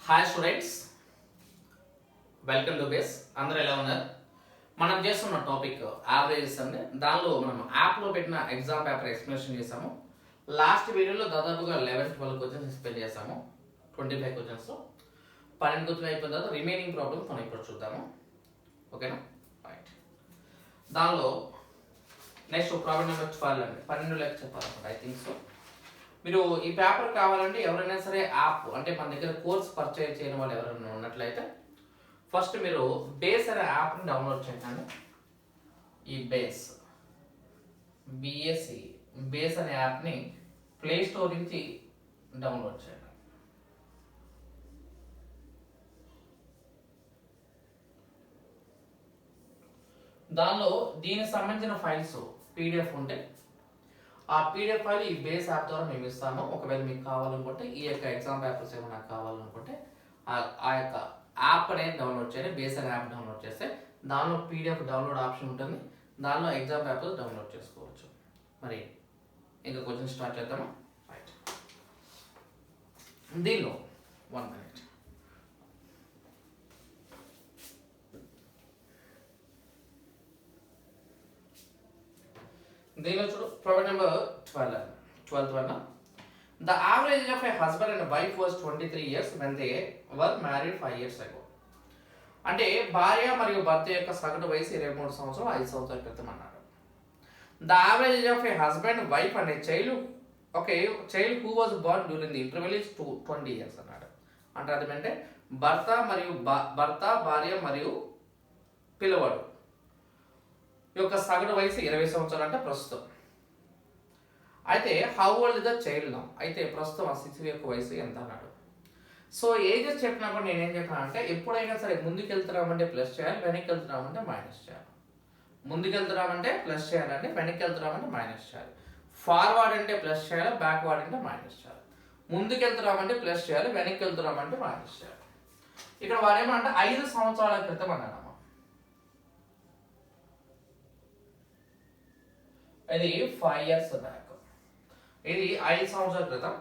Hi students, welcome to base. అందరూ ఎలా ఉన్నారు? మనం చేస్తున్న టాపిక్ యావరేజెస్ అండి. దానిలో మనం యాప్లో పెట్టిన ఎగ్జామ్ పేపర్ ఎక్స్ప్లెనేషన్ చేసాము. లాస్ట్ వీడియోలో దాదాపుగా 11-12 క్వశ్చన్స్ ఎక్స్ప్లెయిన్ చేసాము. 25 క్వశ్చన్స్ 12 క్వశ్చన్ అయిపోయిన తర్వాత రిమైనింగ్ ప్రాబ్లమ్స్ మనం ఇప్పుడు చూద్దాము. ఓకేనా? రైట్. దానిలో నెక్స్ట్ ప్రాబ్లం నెంబర్ 12 అండి. 12 లెక్క చెప్పాలన్నమాట. I think so. మీరు ఈ పేపర్ కావాలంటే ఎవరైనా సరే యాప్ అంటే మన దగ్గర కోర్స్ పర్చేజ్ చేయని వాళ్ళు ఎవరైనా ఉన్నట్లయితే ఫస్ట్ మీరు బేస్ అనే యాప్ని డౌన్లోడ్ చేయండి. ఈ బిఎస్సి బేస్ అనే యాప్ని ప్లే స్టోర్ నుంచి డౌన్లోడ్ చేయండి. దానిలో దీనికి సంబంధించిన ఫైల్స్ పీడిఎఫ్ ఉంటాయి. ఆ పీడిఎఫ్ ఫైల్ ఈ బేస్ యాప్ ద్వారా మేము ఇస్తాము. ఒకవేళ మీకు కావాలనుకుంటే ఈ యొక్క ఎగ్జామ్ పేపర్స్ ఏమైనా కావాలనుకుంటే ఆ యొక్క యాప్ అనేది డౌన్లోడ్ చేయండి. బేస్ అనే యాప్ డౌన్లోడ్ చేస్తే దానిలో పీడిఎఫ్ డౌన్లోడ్ ఆప్షన్ ఉంటుంది. దానిలో ఎగ్జామ్ పేపర్స్ డౌన్లోడ్ చేసుకోవచ్చు. మరి ఇంకా క్వశ్చన్ స్టార్ట్ చేద్దామా? రైట్. దీనిలో 1 minute. దీనిలో చూడు, problem number 12 one. The average of a husband and wife was 23 years when they were married 5 years ago. అంటే భార్య మరియు భర్త యొక్క సగటు వయసు 23 సంవత్సరాలు 5 సంవత్సరాల క్రితం అన్నాడు. The average of a husband, wife and a child who was born during the interval is 20 years అన్నాడు. అంటే అదేంటంటే భర్త భార్య మరియు పిల్లవాడు యొక్క సగటు వయసు 20 సంవత్సరాలు అంటే ప్రస్తుతం. అయితే how old is the child now, అయితే ప్రస్తుతం ఆ శిశువు యొక్క వయసు ఎంత అన్నాడు. సో ఏజెస్ చెప్పినప్పుడు నేనేం చెప్పానంటే ఎప్పుడైనా సరే ముందుకు వెళ్తున్నామంటే ప్లస్ చేయాలి, వెనక్కి వెళ్తున్నామంటే మైనస్ చేయాలి. ముందుకు వెళ్తున్నామంటే ప్లస్ చేయాలంటే వెనక్కి వెళ్తున్నామంటే మైనస్ చేయాలి. ఫార్వర్డ్ అంటే ప్లస్ చేయాలి, బ్యాక్వర్డ్ అంటే మైనస్ చేయాలి. ముందుకు వెళ్తున్నామంటే ప్లస్ చేయాలి, వెనక్కి వెళ్తున్నామంటే మైనస్ చేయాలి. ఇక్కడ వాడేమంటే 5 సంవత్సరాల క్రితం అన్నాడు. ఇది 5 years బ్యాక్. ఇది 5 సంవత్సరాల క్రితం.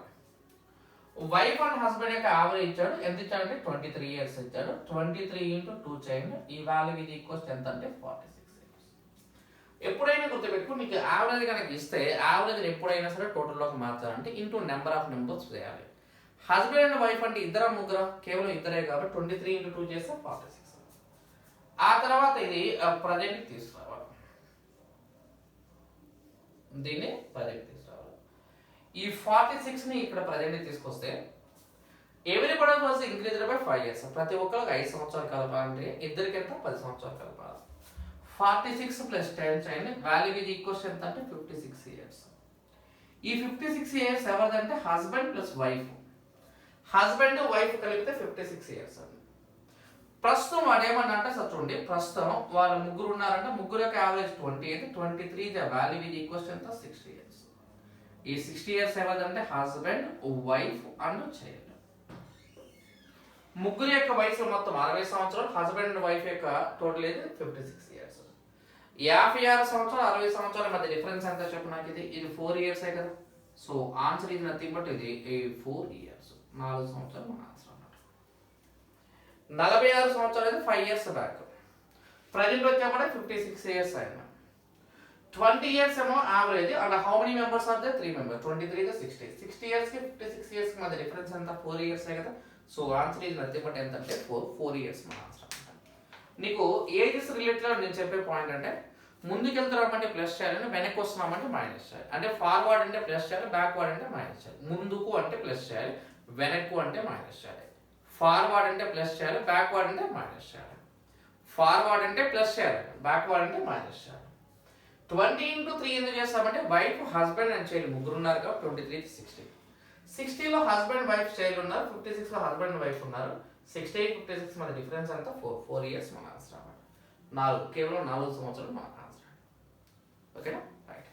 వైఫ్ అండ్ హస్బెండ్ యొక్క యావరేజ్ ఇచ్చాడు. ఎంత ఇచ్చాడంటే 23 years ఇచ్చాడు. 23 into 2 చేయండి. ఈ వాల్యూ ఇది ఈక్వల్స్ ఎంత అంటే 46 years. ఎప్పుడైనా గుర్తుపెట్టుకో, నీకు యావరేజ్ కనుక ఇస్తే యావరేజ్ ఎప్పుడైనా సరే టోటల్లోకి మార్చాలంటే ఇంటూ నెంబర్ ఆఫ్ నెంబర్స్ చేయాలి. హస్బెండ్ అండ్ వైఫ్ అంటే ఇద్దరా ముగ్గురా? కేవలం ఇద్దరే కాబట్టి 23 into 2 చేస్తే 46. ఆ తర్వాత ఇది ప్రజెంట్కి తీసుకురావాలి. దీన్ని ప్రజెంట్ తీసుకురావాలి. ఈ 46ని ఇక్కడ ప్రజెంట్ తీసుకొస్తే everybody was increased by 5 years. ప్రతి ఒక్కరికి 5 సంవత్సరాలు కలపాలంటే ఇద్దరికి ఎంత 10 సంవత్సరాలు కలపాలి. 46 ప్లస్ 10 చేయండి. వాల్యూ ఇది ఈక్వల్స్ ఎంత అంటే 56 years. ఈ 56 years ఎవరిదంటే husband plus wife. Husband wife కలిపితే 56 years అండి. ప్రస్తుతం వాడు ఏమన్నా అంటే చూడండి, ప్రస్తుతం వాళ్ళు ముగ్గురు ఉన్నారంటే ముగ్గురు యొక్క యావరేజ్ 20 అయితే 23 వాల్యూ ఇది ఈక్వల్స్ ఎంత 60 years. ఈ 60 years ఎవరిదంటే హస్బెండ్ వైఫ్ అండ్ చైల్డ్. ముగ్గురు యొక్క వయసు మొత్తం 60 సంవత్సరాలు. హస్బెండ్ అండ్ వైఫ్ యొక్క టోటల్ ఏది 56 years. 56 సంవత్సరాలు 60 సంవత్సరాల మధ్య డిఫరెన్స్ ఎంత చెప్పు నాకు. ఇది 4 years కదా. సో ఆన్సర్ ఇది నథింగ్ బట్ ఇది 4 years. 4 సంవత్సరాలు మన ఆన్సర్ అన్నమాట. 46 సంవత్సరాలు అయితే 5 years బ్యాక్. ప్రజెంట్ వచ్చామంటే 56 years అయినా. 20 years ఏమో average. And how many members are they? 3 members. 23 కి 60. 60 years కి 56 years కి మధ్య డిఫరెన్స్ ఎంత? 4 years కదా. సో ఆన్సర్ ఇది నథింగ్ బట్ ఎంత అంటే 4 years మన ఆన్సర్ అన్నమాట. నీకు ఏజెస్ రిలేటెడ్ నేను చెప్పే పాయింట్ అంటే ముందుకు వెళ్తున్నామంటే ప్లస్ చేయాలి, వెనక్కి వస్తున్నామంటే మైనస్ చేయాలి. అంటే ఫార్వర్డ్ అంటే ప్లస్ చేయాలి, బ్యాక్వర్డ్ అంటే మైనస్ చేయాలి. ముందుకు అంటే ప్లస్ చేయాలి, వెనక్కు అంటే మైనస్ చేయాలి. ఫార్వర్డ్ అంటే ప్లస్ చేయాలి, బ్యాక్వర్డ్ అంటే మైనస్ చేయాలి. ఫార్వర్డ్ అంటే ప్లస్ చేయాలి, బ్యాక్వర్డ్ అంటే మైనస్ చేయాలి. 20 into 3 ఎందుకు చేస్తామంటే వైఫ్ హస్బెండ్ అండ్ చైల్డ్ ముగ్గురు ఉన్నారు కాబట్టి 23 కి 60. 60లో హస్బెండ్ వైఫ్ చైల్డ్ ఉన్నారు. 56లో హస్బెండ్ వైఫ్ ఉన్నారు. 60 56 మన డిఫరెన్స్ అంతా 4 years మన ఆన్సర్ అన్నమాట. కేవలం 4 సంవత్సరాలు మన ఆన్సర్. ఓకేనా? రైట్.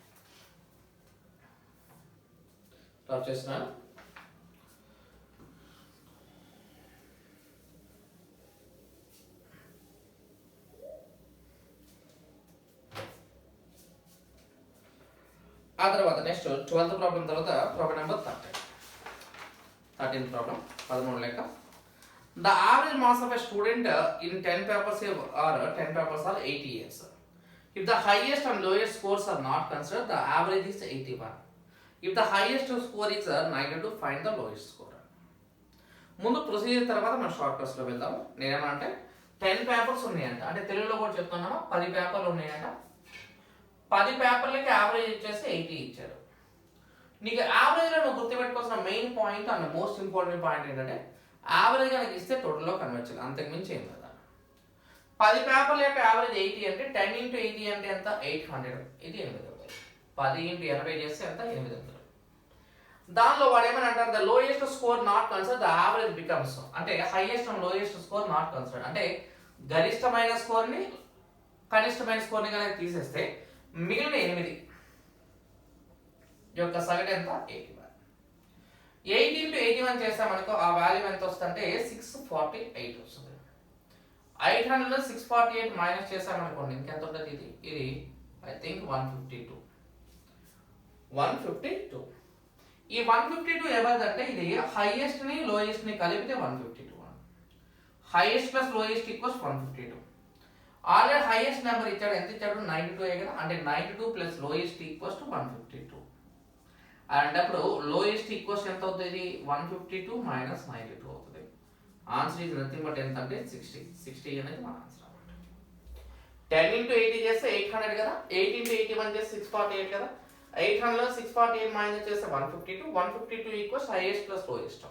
స్టాప్ చేస్తున్నాను. ఆ తర్వాత నెక్స్ట్ 12th ప్రాబ్లం తర్వాత ప్రాబ్లం నెంబర్ 13th ప్రాబ్లం 13 లెక్క. The average mass of a student in 10 papers are 80 years. If the highest and lowest scores are not considered, the average is 81. If the highest score is 92, find the lowest score. ముందు procedure తర్వాత మనం short కట్స్లో వెళ్దాము. నేనేమంటే 10 papers ఉన్నాయంట, అంటే తెలుగులో కూడా చెప్తున్నాను 10 పేపర్లు ఉన్నాయంట. 10 పేపర్లకి యావరేజ్ వచ్చేసి 80 ఇచ్చారు. నీకు యావరేజ్లో నువ్వు గుర్తుపెట్టుకోవాల్సిన main point and most important point ఏంటంటే యావరేజ్ నాకు ఇస్తే టోటల్లో కన్వర్ట్ చేయాలి, అంతకుమించి ఏం కదా. 10 పేపర్ల యొక్క యావరేజ్ 80 అంటే 10 into 80 అంటే ఎంత 800, ఇది 800. 10 into 80 చేస్తే ఎంత 800. దానిలో వాడు ఏమని అంటారు, the lowest score not consider, the average becomes, అంటే highest and lowest score not consider, అంటే గరిష్టమైన స్కోర్ని కనిష్టమైన స్కోర్ని కనుక తీసేస్తే మిగిలిన 8 యొక్క సగటు ఎంత 81. 8 into 81 చేస్తామనుకో ఆ వాల్యూ ఎంత వస్తుందంటే 648 వస్తుంది. 800 648 మైనస్ చేసామనుకోండి ఇంకెంత ఉంటుంది, ఇది ఐ థింక్ 152. ఈ 152 ఎవరిదంటే ఇది హైయెస్ట్ ని లోయెస్ట్ ని కలిపితే 152. Highest plus lowest equals 152. Already highest number ఇచ్చాడు, ఎంత ఇచ్చాడు 92 కదా, అంటే 92 ప్లస్ లోయెస్ట్ ఈక్వల్స్ టు 152. అలాంటప్పుడు లోయెస్ట్ ఈక్వల్స్ ఎంత అవుతుంది, 152 మైనస్ 92 అవుతుంది. ఆన్సర్ ఈజ్ నథింగ్ బట్ ఎంత అంటే 60 అనేది మన ఆన్సర్ అన్నమాట. 10 into 80 చేస్తే 800 కదా, 8 into 81 చేస్తే 648 కదా, 800 648 మైనస్ చేస్తే 152 equals highest plus lowest.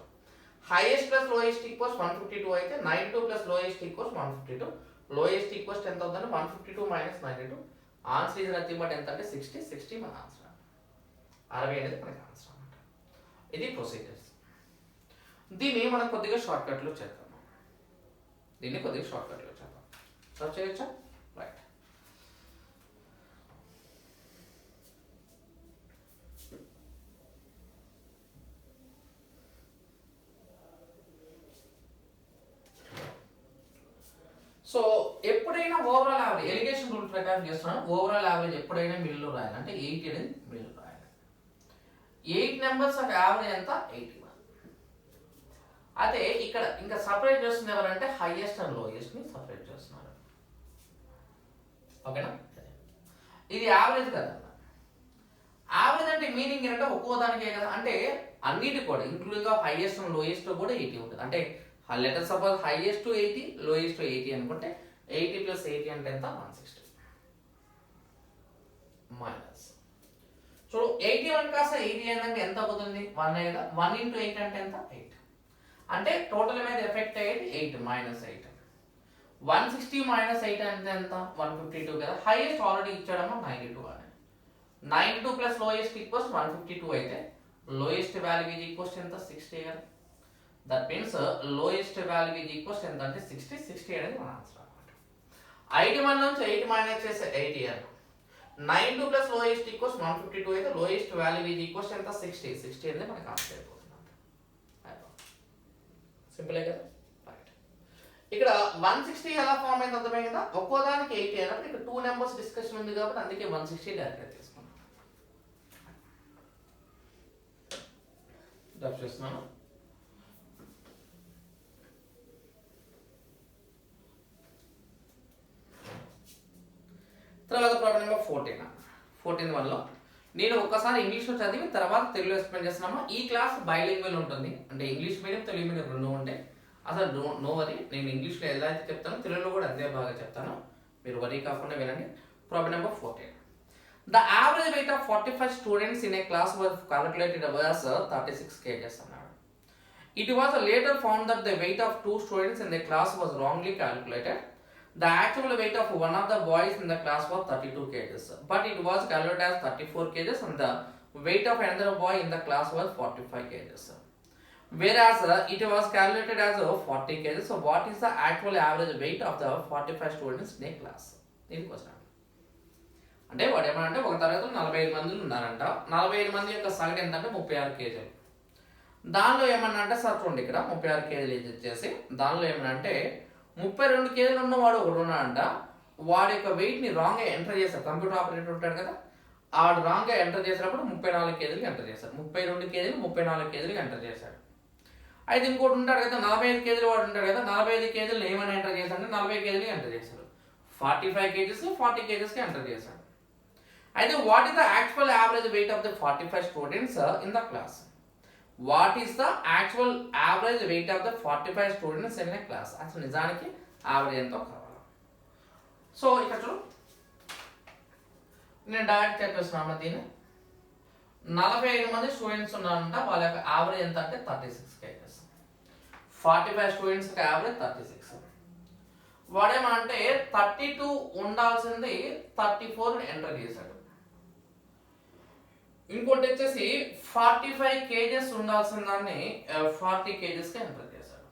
Highest plus lowest equals 152 అయితే 92 plus lowest equals 152. Lowest equals ఎంత అవుతుందంటే 152 minus 92. Answer is nothing but ఎంత అంటే 60 మన ఆన్సర్. 60 అనేది మనకి ఆన్సర్ అన్నమాట. ఇది ప్రొసీజర్స్. దీన్ని మనం కొద్దిగా షార్ట్ కట్లో చేద్దాం. సార్ చేయొచ్చా? రైట్. సో ఎప్పుడైనా ఓవరాల్ యావరేజ్ ఎలిగేషన్ రూల్ ప్రకారం చేస్తున్నాను. ఓవరాల్ యావరేజ్ ఎప్పుడైనా మిడిల్లో రాయాలి, అంటే 80 అనేది మిడిల్లో రాయాలి. 8 నెంబర్స్ ఆఫ్ యావరేజ్ ఎంత 81. అదే ఇక్కడ ఇంకా సపరేట్ చేస్తుంది ఎవరంటే హైయెస్ట్ అండ్ లోయెస్ట్ ని సపరేట్ చేస్తున్నారు. ఓకేనా, ఇది యావరేజ్ కదా. యావరేజ్ అంటే మీనింగ్ ఏంటంటే ఒక్కో దానికే కదా, అంటే అన్నిటి కూడా including of highest and lowest కూడా 80 ఉంటుంది. అంటే letter suppose highest to 80 lowest to 80 అనుకుంటే 80 ప్లస్ 80 అంటే ఎంత 160 మైనస్ చూడు 81 కాస్త 80 ఏంటంటే ఎంత అవుతుంది 1 కదా. 1 into 8 అంటే ఎంత 8, అంటే టోటల్ మీద ఎఫెక్ట్ అయ్యేది 8 మైనస్ 8. 160 మైనస్ 8 అంటే ఎంత 152 కదా. హైయెస్ట్ ఆల్రెడీ ఇచ్చాడమ్మా 92 అని. 92 ప్లస్ లోయెస్ట్ ఈక్వల్స్ 152 అయితే లోయెస్ట్ వాల్యూ ఈజ్ ఈక్వల్స్ ఎంత 60 కదా. That means lowest value is equals ఎంత అంటే 60 అనేది మన ఆన్సర్ అన్నమాట. 81 నుంచి 8 మైనస్ చేస్తే 80 అని. 92 ప్లస్ లోయెస్ట్ ఈక్వల్స్ 152 అయితే లోయెస్ట్ వాల్యూ ఈజ్ ఈక్వల్స్ ఎంత 60 అనేది మనకి ఆన్సర్ అయిపోతుంది. సింపులే కదా. రైట్. ఇక్కడ 160 ఎలా ఫామ్ అయింది అర్థమే కదా. ఒక్కో దానికి 80 అయినప్పుడు ఇక్కడ 2 నెంబర్స్ డిస్కషన్ ఉంది కాబట్టి అందుకే 160 క్యాలిక్యులేట్ చేసుకున్నాం. డ్రాప్ చేస్తున్నాను. తర్వాత ప్రాబ్లం నెంబర్ 14 వన్లో నేను ఒక్కసారి ఇంగ్లీష్లో చదివి తర్వాత తెలుగులో ఎక్స్ప్లెయిన్ చేస్తున్నామా. ఈ క్లాస్ బైలింగ్వల్ ఉంటుంది, అంటే ఇంగ్లీష్ మీడియం తెలుగు మీడియం రెండు ఉంటాయి. అసలు నో వరీ, నేను ఇంగ్లీష్లో ఎలా అయితే చెప్తానో తెలుగులో కూడా అంతే బాగా చెప్తాను, మీరు వరీ కాకుండా వినండి. Problem number 14. The average weight of 45 students in a class was calculated as 36 kgs అన్నాడు. It was later found that the weight of 2 students in the class was wrongly calculated. The actual weight of one of the boys in the class was 32 kgs, but it was calculated as 34 kgs and the weight of another boy in the class was 45 kgs. Whereas it was calculated as 40 kgs. So what is the actual average weight of the 45 students in a class? This question. అంటే వాడు ఏమనంటే ఒక తరగతిలో 45 మంది ఉన్నారంట. 45 మంది యొక్క సగటు ఎంతంటే 36 కేజీలు. దానిలో ఏమన్నా అంటే సార్ చూడండి ఇక్కడ 36 కేజీలు ఇచ్చేసి దానిలో ఏమనంటే 32 కేజీలు ఉన్నవాడు ఒకడు ఉన్నాడంట. వాడి యొక్క వెయిట్ ని రాంగ్ గా ఎంటర్ చేశారు. కంప్యూటర్ ఆపరేటర్ ఉంటాడు కదా, ఆడు రాంగ్ గా ఎంటర్ చేసినప్పుడు 34 కేజీలు ఎంటర్ చేశారు. 32 కేజీలు 34 కేజీలు ఎంటర్ చేశాడు. అయితే ఇంకోటి ఉంటాడు కదా 45 కేజీలు వాడు ఉంటాడు కదా, 45 కేజీలు ఏమని ఎంటర్ చేశాడంటే 40 కేజీలు ఎంటర్ చేశాడు. 45 కేజీస్ 40 కేజీస్కి ఎంటర్ చేశాడు. అయితే what is the actual average weight of the 45 students in the class? What is the actual average weight of the 45 students in the class? అసలు నిజానికి యావరేజ్ ఎంతో కావాలి. సో ఇక్కడ చూడు, నేను డైరెక్ట్ చెప్పేస్తున్నాను దీన్ని. 45 మంది స్టూడెంట్స్ ఉన్నారంట, వాళ్ళ యొక్క యావరేజ్ ఎంత అంటే 36 కేజెస్. 45 స్టూడెంట్స్కి యావరేజ్ 36. వాడేమంటే 32 ఉండాల్సింది 34 ఎంటర్ చేశాడు. ఇంకోటి వచ్చేసి 45 కేజెస్ ఉండాల్సిన దాన్ని 40 కేజెస్కి ఎంటర్ చేశాడు.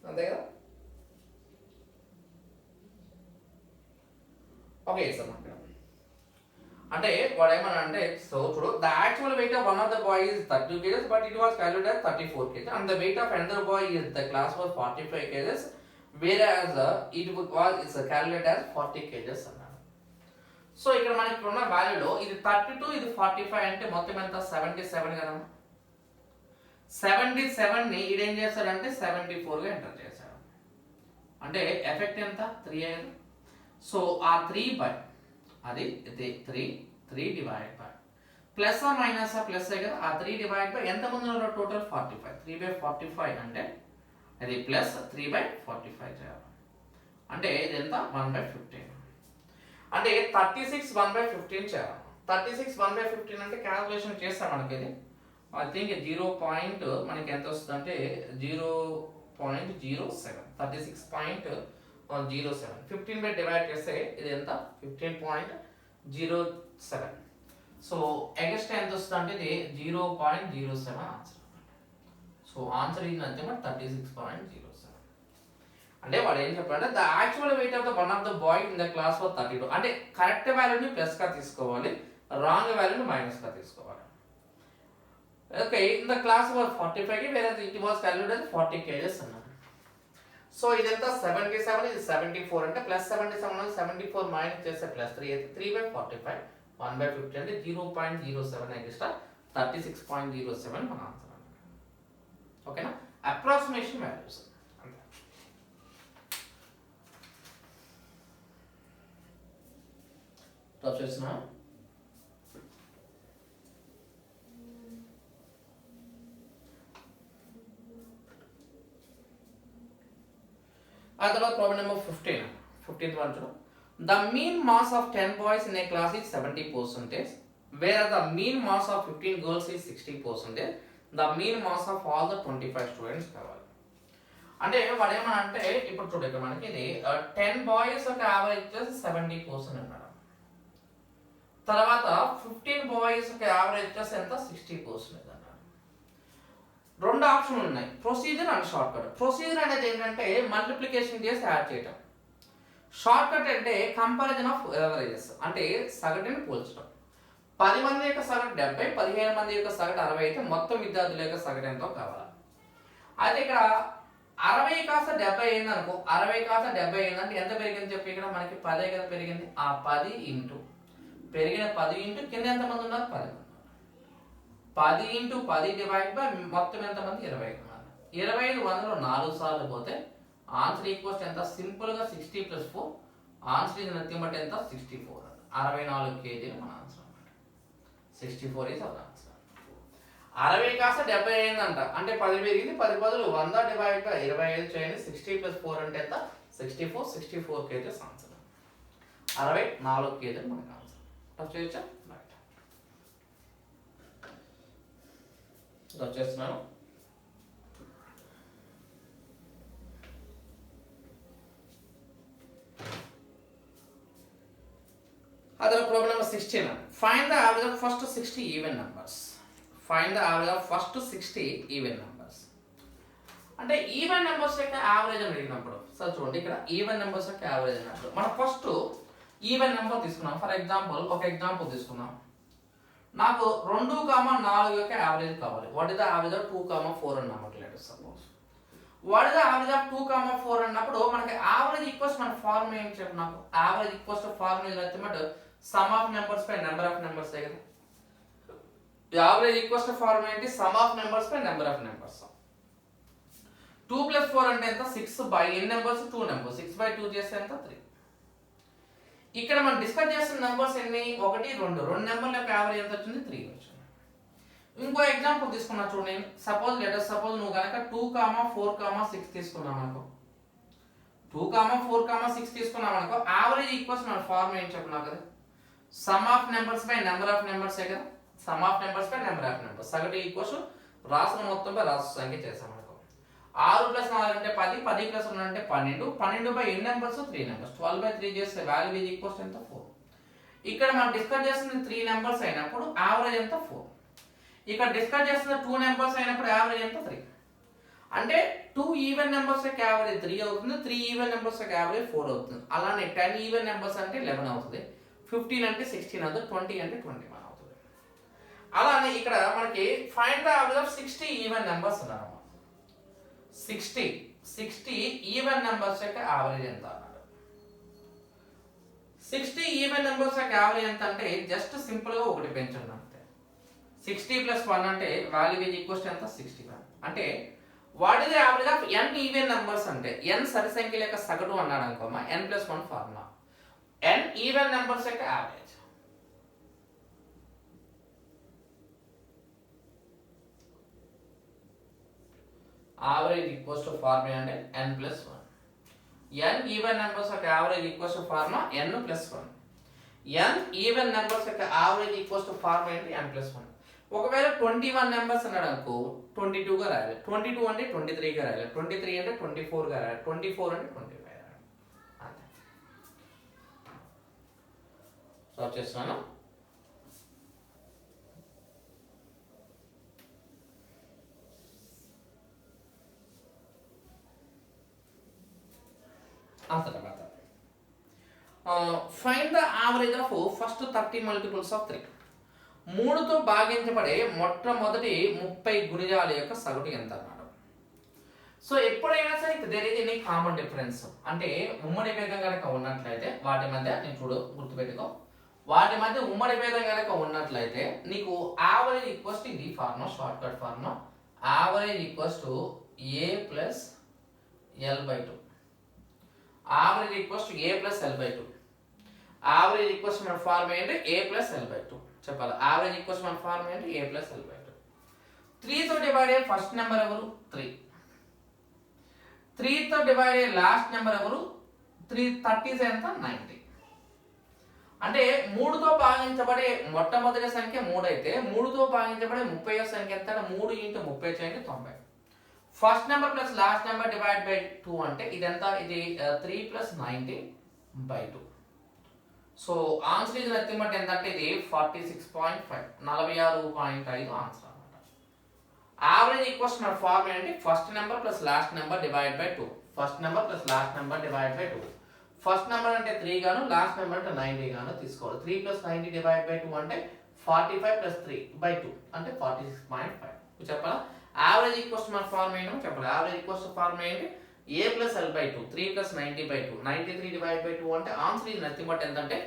అంతే కదా? ఓకే సార్, అంటే వాడు ఏమన్నా అంటే, సో చూడు, the actual weight of one of the boy is 32 kgs, but it was calculated as 34 kgs, and the weight of another boy is the class was 45 kgs, whereas it was calculated as 40 kgs అన్నాడు. So ఇక్కడ మనకి ఉన్న వాల్యూలో ఇది 32, ఇది 45 అంటే మొత్తం ఎంత? 77 కదా. 77ని ఇదేం చేస్తాడంటే 74గా ఎంటర్ చేశాడు. అంటే ఎఫెక్ట్ ఎంత? 3 అయ్యారు. సో ఆ 3 బై అది 3 డివైడ్ బై ప్లస్ ఆ మైనస్ ఆ ప్లస్ కదా, ఆ 3 డివైడ్ బై ఎంతమంది ఉన్నారు టోటల్? 45. 3/45 అంటే అది ప్లస్ 3/45 చేయాలి. అంటే ఇది ఎంత? 1/15. అంటే 36 1/15 చేయాలి. 36 1/15 అంటే క్యాల్కులేషన్ చేస్తాం మనకి ఇది. I think 0. మనకి ఎంత వస్తుంది అంటే 0.07. 36.07. 15 బై డివైడ్ చేస్తే ఇది ఎంత? 15.07. సో ఎగస్ట్రా ఎంత వస్తుంది అంటే ఇది 0.07 ఆన్సర్. సో ఆన్సర్ ఇది అంటే 36.07. అంటే వాడు ఏం చెప్పాడంటే the actual weight of the one of the boy in the class for 32. అంటే కరెక్ట్ వాల్యూని ప్లస్ గా తీసుకోవాలి, రాంగ్ వాల్యూని మైనస్ గా తీసుకోవాలి. Okay, in the class for 45 వేరే ఇట్ వాస్ క్యాలిక్యులేటెడ్ 40 kgs అన్నారు. సో ఇదంతా 77, ఇది 74 అంటే ప్లస్ 77 74 మైనస్ చేస్తే ప్లస్ 3 అయితే 3/45 1/50 అంటే 0.07 ఎక్స్ట్రా 36.07 మన ఆన్సర్. ఓకేనా? అప్రాక్సిమేషన్ వాల్యూస్ అంతే. టాప్ చేస్తున్నా problem number 15. 15th one. The mean mass of 10 boys in a class is 70%, whereas the mean mass of 15 girls is 60%. The mean mass of all the 25 students కావాలి. అంటే వాడు ఏమన్నా అంటే ఇప్పుడు చూడండి మనకి ఇది 10 బాయ్స్ ఒక యావరేజ్ 70% అన్నాడు. తర్వాత 15 బాయ్స్ ఒక యావరేజ్ ఎంత? 60% అన్నాడు. రెండు ఆప్షన్లు ఉన్నాయి, procedure and short cut. Procedure అనేది ఏంటంటే మల్టిప్లికేషన్ చేసి యాడ్ చేయటం. షార్ట్ కట్ అంటే కంపారిజన్ ఆఫ్ యావరేజెస్, అంటే సగటుని పోల్చడం. 10 మంది యొక్క సగటు 70, 15 మంది యొక్క సగటు 60 అయితే మొత్తం విద్యార్థుల యొక్క సగటు ఎంతో కావాలి. అయితే ఇక్కడ 60 కాస్త 70 అయింది అనుకో, 60 కాస్త 70 అయిందంటే ఎంత పెరిగింది చెప్పి ఇక్కడ మనకి 10 కదా పెరిగింది. ఆ 10 ఇంటూ పెరిగిన 10 ఇంటూ కింద ఎంతమంది ఉన్నారు? 10 మంది. 10 ఇంటూ 10 డివైడ్ బై మొత్తం ఎంతమంది? 25 మంది. 25 వందలో 4 సార్లు పోతే ఆన్సర్ ఈక్వల్స్ ఎంత? సింపుల్ గా 60 + 4. ఆన్సర్ ఇది నథింగ్ బట్ ఎంత? 64. 64 కేజీలు మన ఆన్సర్ అన్నమాట. 64 ఈజ్ అవర్ ఆన్సర్. 60 కాస్త 70 అయిందంట, అంటే 10 పెరిగింది. 10 బదులు 100 డివైడ్ బై 25 చేయండి. 60 + 4 అంటే ఎంత? 64. 64 కేజీస్ ఆన్సర్. 64 కేజీలు మనకు ఆన్సర్. టచ్ చేయొచ్చా? వచ్చేస్తున్నాను. అదే problem number 16. Find the average of first 60 even numbers. Find the average of first 60 even numbers. అంటే ఈవెన్ నెంబర్స్ యొక్క యావరేజ్ అని అడిగినప్పుడు సార్ చూడండి, ఇక్కడ ఈవెన్ నెంబర్స్ యొక్క యావరేజ్ అన్నప్పుడు మనం ఫస్ట్ ఈవెన్ నెంబర్ తీసుకున్నాం. ఫర్ ఎగ్జాంపుల్ ఒక ఎగ్జాంపుల్ తీసుకున్నాం. నాకు 2, 4 యొక్క యావరేజ్ కావాలి. What is the average of 2, 4 అన్నమాట. Let us suppose what is the average of 2, 4 అన్నప్పుడు మనకి యావరేజ్ ఈక్వల్స్ మన ఫార్ములా ఏం చెప్పు నాకు. Average equals to formula nothing but some of numbers by number of numbers కదా. యావరేజ్ ఈక్వల్స్ టు ఫార్ములా ఏంటి, some of numbers by number of numbers. 2 + 4 అంటే ఎంత, 6 బై ఎన్ని నెంబర్స్, 2 నెంబర్స్, 6/2 చేస్తే ఎంత, 3. ఇక్కడ మనం డిస్కస్ చేస్తున్న నెంబర్స్ ఎన్ని, 1 2 నెంబర్ల యొక్క యావరేజ్ ఎంత వచ్చింది, 3 వచ్చింది. ఇంకో ఎగ్జాంపుల్ తీసుకున్నా చూడండి. సపోజ్ సపోజ్ నువ్వు కనుక 2, 4, 6 తీసుకున్నాం అనుకో, 2, 4, 6 తీసుకున్నాం అనుకో, యావరేజ్ ఈక్వల్స్ మన ఫార్ములా ఏం చెప్పుకున్నావు కదా, sum of numbers by number of numbers కదా, sum of numbers by number of numbers. సగటు ఈక్వల్స్ రాసిన మొత్తం బై రాసు సంఖ్య చేసాం అనుకో. 6 + 4 అంటే 10, 10 + 2 అంటే 12, 12 బై ఎన్ని నెంబర్స్, 3 నెంబర్స్, 12/3 చేస్తే వాల్యూ ఈజ్ ఈక్వల్స్ ఎంత, 4. ఇక్కడ మనం డిస్కస్ చేస్తున్న 3 నెంబర్స్ అయినప్పుడు యావరేజ్ ఎంత, 4. ఇక్కడ డిస్కస్ చేస్తున్న 2 నెంబర్స్ అయినప్పుడు యావరేజ్ ఎంత, 3. అంటే 2 ఈవెన్ నెంబర్స్ యొక్క యావరేజ్ 3 అవుతుంది, 3 ఈవెన్ నెంబర్స్ యొక్క యావరేజ్ 4 అవుతుంది. అలానే 10 ఈవెన్ నెంబర్స్ అంటే 11 అవుతుంది, 15 అంటే 16 అవుతుంది, 20 అంటే 21 అవుతుంది. అలానే ఇక్కడ మనకి find the average of 60 even numbers అన్నారు. 60 ఈవెన్ నెంబర్స్ యొక్క యావరేజ్ ఎంత అన్నాడు. 60 ఈవెన్ నెంబర్స్ యొక్క యావరేజ్ ఎంత అంటే జస్ట్ సింపుల్ గా ఒకటి పెంచండి అంతే. 60 + 1 అంటే వాల్యూ ఈజ్ ఈక్వల్స్ టు ఎంత, 61. అంటే what is the average of n even numbers అంటే n సరి సంఖ్యల యొక్క సగటు అన్నాడు అనుకోమా, n+1 formula, n even numbers యొక్క average. Average equals to formula అంటే n+1. n ఈవెన్ నెంబర్స్ యొక్క average equals to formula n+1. n even numbers యొక్క యావరేజ్ ఈక్వల్స్ టు ఫార్ములా ఏంటి, n+1. ఒకవేళ 21 నెంబర్స్ అన్నాడు అనుకో, 22 గా రాయాలి, 22 అంటే 23 గా రాయాలి, 23 అంటే 24 గా రాయాలి, 24 అంటే 25 రాయాలి. అంతే. సాల్వ్ చేస్తున్నాను. ఆ తర్వాత find the average of first 30 multiples of 3. 3తో భాగించబడే మొట్టమొదటి 30 గుణిజాల యొక్క సగటు ఎంత అన్నాడు. సో ఎప్పుడైనా సరే there is any common difference అంటే ఉమ్మడి భేదం కనుక ఉన్నట్లయితే వాటి మధ్య నేను చూడు గుర్తుపెట్టుకో, వాటి మధ్య ఉమ్మడి భేదం కనుక ఉన్నట్లయితే నీకు యావరేజ్ ఈక్వల్స్ టు ఇది formula, short cut formula, average equals to a + l/2. Average equals to a + l/2. Average equals మన ఫార్ములా ఏంటి, a + l/2 చెప్పాలి. యావరేజ్ ఈక్వల్స్ మన ఫార్ములా ఏంటి, a + l/2. 3 తో డివైడ్ అయ్యే ఫస్ట్ నెంబర్ ఎవరు, 3. 3 తో డివైడ్ అయ్యే లాస్ట్ నెంబర్ ఎవరు, 30 ఎంత, 90. అంటే 3తో భాగించబడే మొట్టమొదటి సంఖ్య 3 అయితే 3తో భాగించబడే 30వ సంఖ్య ఎంత, 3 × 30 చేయండి 90. First number plus last number divide by 2 అంటే ఇదంతా ఇది 3 + 90/2. సో ఆన్సర్ ఇది నథింగ్ బట్ ఎంత అంటే ఇది 46.5, 46.5 ఆన్సర్ అన్నమాట. యావరేజ్ ఈక్వల్స్ మన ఫార్ములా ఏంటి, first number plus last number divide by 2. First number plus last number divide by 2. First number అంటే 3 గాను, లాస్ట్ నెంబర్ అంటే 90 గాను తీసుకోవాలి. 3 + 90 డివైడ్ బై 2 అంటే 45 + 3/2 అంటే 46.5 చెప్పాలా. యావరేజ్ ఈక్వల్స్ మన ఫార్ములా ఏంటో చెప్పాలి. యావరేజ్ ఈక్వల్స్ ఫార్ములా ఏంటి, a + l/2, 3 + 90/2, 93 డివైడ్ బై 2 అంటే ఆన్సర్ ఇది నథింగ్ బట్ ఎంత అంటే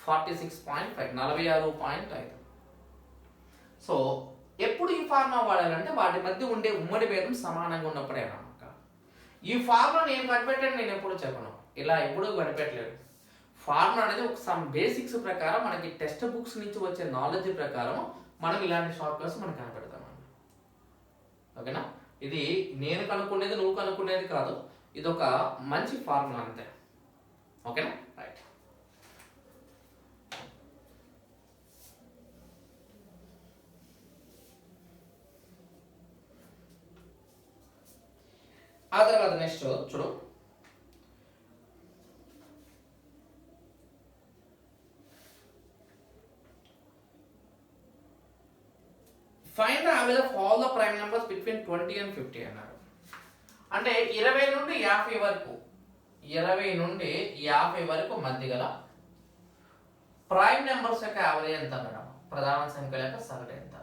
46.5, 46.5. సో ఎప్పుడు ఈ ఫార్ములా వాడాలంటే వాటి మధ్య ఉండే ఉమ్మడి భేదం సమానంగా ఉన్నప్పుడే అన్నమాట. ఈ ఫార్ములా నేను కనిపెట్టాను, నేను ఎప్పుడు చెప్పను, ఇలా ఎప్పుడూ కనిపెట్టలేదు. ఫార్ములా అనేది ఒక సమ్ బేసిక్స్ ప్రకారం మనకి టెక్స్ట్ బుక్స్ నుంచి వచ్చే నాలెడ్జ్ ప్రకారం మనం ఇలాంటి షార్ట్ కట్స్ మనం కనిపెడతాం. ఓకేనా, ఇది నేను కనుక్కునేది నువ్వు కనుక్కునేది కాదు, ఇది ఒక మంచి ఫార్ములా అంతే. ఓకేనా, రైట్. ఆ తర్వాత నెక్స్ట్ చూడు, find the average of all the prime numbers between 20 and 50 అన్నాడు. అంటే 20 నుండి 50 వరకు, 20 నుండి 50 వరకు మధ్య గల ప్రైమ్ నెంబర్స్ యొక్క యావరేజ్ ఎంత అన్నాడు. ప్రధాన సంఖ్యల యొక్క సగటు ఎంత.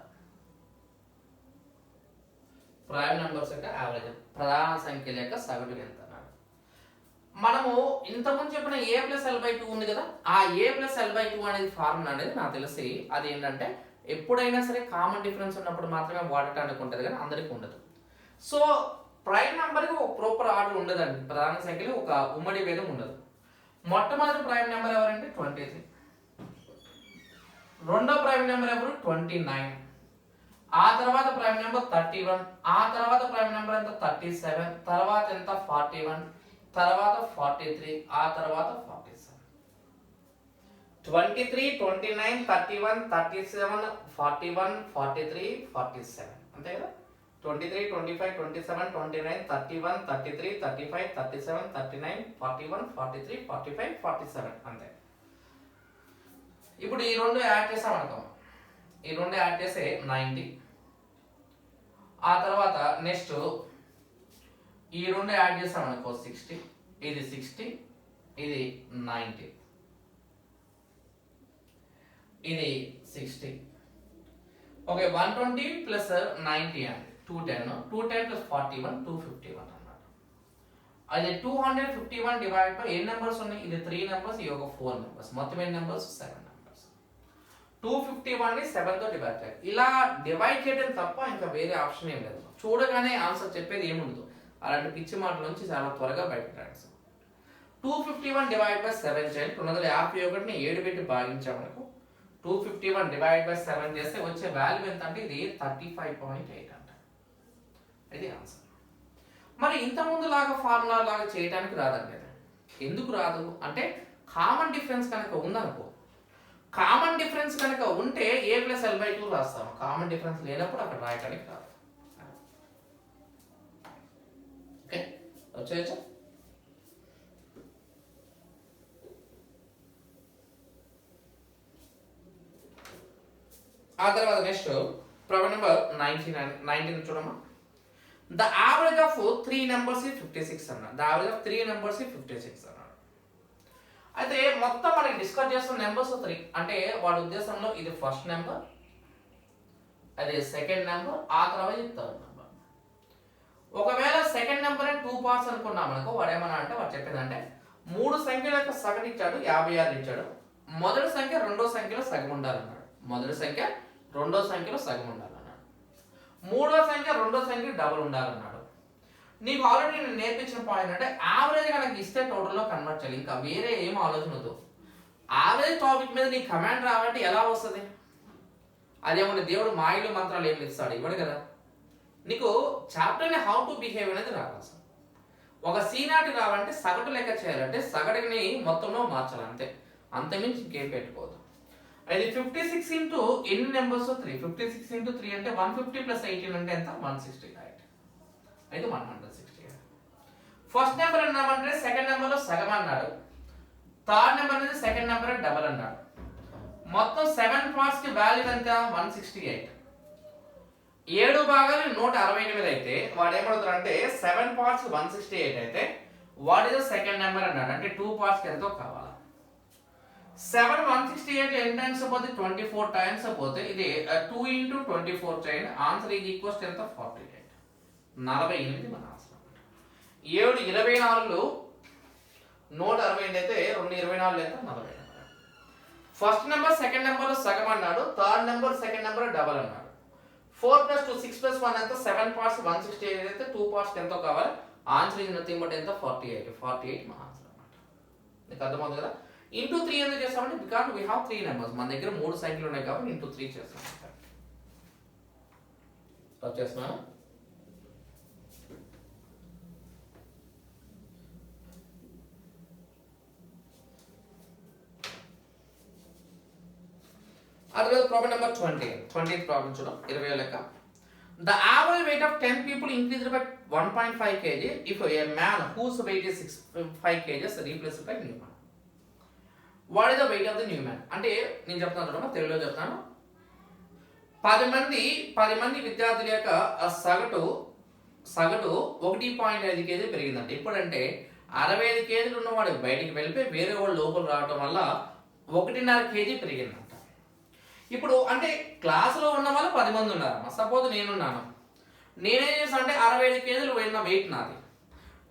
ప్రైమ్ నెంబర్స్ యొక్క యావరేజ్, ప్రధాన సంఖ్యల యొక్క సగటు ఎంత అన్నాడు. మనము ఇంతకుముందు చెప్పిన a + l/2 ఉంది కదా, ఆ a + l/2 అనేది ఫార్ములా అనేది నాకు తెలిసి అది ఏంటంటే ఎప్పుడైనా సరే కామన్ డిఫరెన్స్ ఉన్నప్పుడు మాత్రమే వాడటానికి ఉంటుంది కానీ అందరికీ ఉండదు. సో ప్రైమ్ నెంబర్కి ఒక ప్రాపర్ ఆర్డర్ ఉండదండి. ప్రధాన సంఖ్యలో ఒక ఉమ్మడి భేదం ఉండదు. మొట్టమొదటి ప్రైమ్ నెంబర్ ఎవరంటే 23, రెండో ప్రైమ్ నెంబర్ ఎవరు 29, ఆ తర్వాత ప్రైమ్ నెంబర్ 31, ఆ తర్వాత ప్రైమ్ నెంబర్ ఎంత 37, తర్వాత ఎంత 41, తర్వాత 43, ఆ తర్వాత 47. 23, 29, 31, 37, 41, 43, 47 అంతే కదా. 23, 25, 27, 29, 31, 33, 35, 37, 39, 41, 43, 45, 47 అంతే. ఇప్పుడు ఈ రెండు యాడ్ చేసామనుకో, ఈ రెండు యాడ్ చేస్తే 90. ఆ తర్వాత నెక్స్ట్ ఈ రెండు యాడ్ చేసామనుకో 60, ఇది 60, ఇది 90, ఇది 60. ఓకే, 120 ప్లస్ 90 అండి 210, 210 ప్లస్ 41 251 అన్నమాట. అది 251 డివైడ్ బై ఎన్ని నెంబర్స్ ఉన్నాయి, ఇది 3 నెంబర్స్, ఇది ఒక 4 నెంబర్స్, మొత్తం ఎన్ని నెంబర్స్ 7 నెంబర్స్. 251 ని 7 తో డివైడ్ చేయాలి. ఇలా డివైడ్ చేయడం తప్ప ఇంకా వేరే ఆప్షన్ ఏం లేదు. చూడగానే ఆన్సర్ చెప్పేది ఏముండదు. అలాంటి పిచ్చి మాటల నుంచి చాలా త్వరగా బయటపడాలి. 251 డివైడ్ బై 7 చేయాలి. 251ని 7 పెట్టి భాగించామనుకో 251 డివైడ్ బై 7 చేస్తే వచ్చే వాల్యూ ఎంత అంటే ఇది 35.8 అంట. ఇది ఆన్సర్. మరి ఇంత ముందు లాగా ఫార్ములా లాగా చేయడానికి రాదండి. ఎందుకు రాదు అంటే కామన్ డిఫరెన్స్ కనుక ఉందనుకో, కామన్ డిఫరెన్స్ కనుక ఉంటే a ప్లస్ l/2 రాస్తాము. కామన్ డిఫరెన్స్ లేనప్పుడు అక్కడ రాయడానికి రాదు. ఓకే, వచ్చేయచ్చా? ఆ తర్వాత నెక్స్ట్ ప్రాబ్లం నెంబర్ 19 చూడమ్మా. ద యావరేజ్ ఆఫ్ 3 నెంబర్స్ 56 అన్నాడు. ద యావరేజ్ ఆఫ్ 3 నెంబర్స్ 56 అన్నాడు. అయితే మొత్తం మనకి డిస్కస్ చేస్తున్న నెంబర్స్ 3 అంటే వాడి ఉద్దేశంలో ఇది ఫస్ట్ నెంబర్, అది సెకండ్ నెంబర్, ఆ తర్వాత ఇది థర్డ్ నెంబర్. ఒకవేళ సెకండ్ నెంబర్ 2 పార్ట్స్ అనుకున్నాం అనుకో, వాడు ఏమన్నా అంటే వాడు చెప్పేదంటే 3 సంఖ్యల యొక్క సగటు ఇచ్చాడు, 56 ఇచ్చాడు. మొదటి సంఖ్య రెండో సంఖ్యలో సగం ఉండాలన్నాడు. మొదటి సంఖ్య రెండో సంఖ్యలో సగం ఉండాలన్నాడు. మూడో సంఖ్య రెండో సంఖ్య డబుల్ ఉండాలన్నాడు. నీకు ఆల్రెడీ నేను నేర్పించిన పాయింట్ అంటే యావరేజ్ కనుక ఇస్తే టోటల్లో కన్వర్ట్ చేయాలి. ఇంకా వేరే ఏం ఆలోచన వద్దు. యావరేజ్ టాపిక్ మీద నీ కమాండ్ రావాలంటే ఎలా వస్తుంది? అదేమన్నా దేవుడు మాయలు మంత్రాలు ఏమి ఇస్తాడు? ఇవ్వడు కదా. నీకు చాప్టర్ని హౌ టు బిహేవ్ అనేది రావాలి. సార్ ఒక సీనాటి రావాలంటే సగటు లెక్క చేయాలంటే సగటుని మొత్తంలో మార్చాలి అంతే, అంతమించి ఇంకేం పెట్టుకోవద్దు. అది 56 ఇంటూ ఎన్ని నెంబర్స్ 3, 56 ఇంటూ 3 అంటే 150 ప్లస్ 18 అంటే ఎంత 168. అయితే 168. ఫస్ట్ నెంబర్ అన్నామంటే సెకండ్ నెంబర్లో సగం అన్నాడు, థర్డ్ నెంబర్ అనేది సెకండ్ నెంబర్ డబల్ అన్నాడు. మొత్తం 7 పార్ట్స్ కి వాల్యూ ఎంత 168. 7 భాగాలు 168 అయితే వాడు ఏమడుగుతాడు అంటే 7 పార్ట్స్ 168 అయితే what is the second number అన్నాడు. అంటే 2 పార్ట్స్ కి ఎంతో కావాలి. 7 168 ఎన్ని టైమ్స్ పోతే 24 టైమ్స్ పోతే ఇది 2 into 24 చేయండి. ఆన్సర్ ఈజ్ ఈక్వల్స్ ఎంత 48. 48 మన ఆన్సర్. 7 24 168 అయితే 2 24 ఎంత 40. ఫస్ట్ నెంబర్ సెకండ్ నెంబర్ సగం అన్నాడు, third number second number double అన్నాడు. 4 + 2 6 + 1 ఎంత 7 పార్ట్స్ 168 అయితే 2 పార్ట్స్ ఎంతో కావాలి. ఆన్సర్ ఈజ్ నథింగ్ బట్ ఎంత 48 మన ఆన్సర్ అన్నమాట. నీకు అర్థమవుతుంది కదా. ఇంటూ 3 ఎందుకు చేస్తామంటే బికాజ్ వీ హ్యావ్ 3 నెంబర్స్. మన దగ్గర 3 సంఖ్యలు ఉన్నాయి కాబట్టి ఇంటూ 3 చేస్తాం. వచ్చేస్తున్నా అదే ప్రాబ్లం నెంబర్ 20th ప్రాబ్లం చూద్దాం. 20 లెక్క. The average weight of 10 people increased by 1.5 kg if a man whose weight is 5 kg is replaced by new man. What is the weight of the new man? అంటే నేను చెప్తాను చూడమ్మా, తెలుగులో చెప్తాను. 10 మంది విద్యార్థుల యొక్క సగటు 1.5 kg పెరిగిందంటే ఇప్పుడంటే 65 kg ఉన్నవాడు బయటికి వెళ్ళిపోయి వేరే వాళ్ళు లోపల రావడం వల్ల 1.5 kg పెరిగిందంట. ఇప్పుడు అంటే క్లాసులో ఉన్న వాళ్ళు 10 మంది ఉన్నారమ్మా. సపోజ్ నేనున్నాను, నేనేం చేస్తాను అంటే 65 kg వెయిట్ నాది.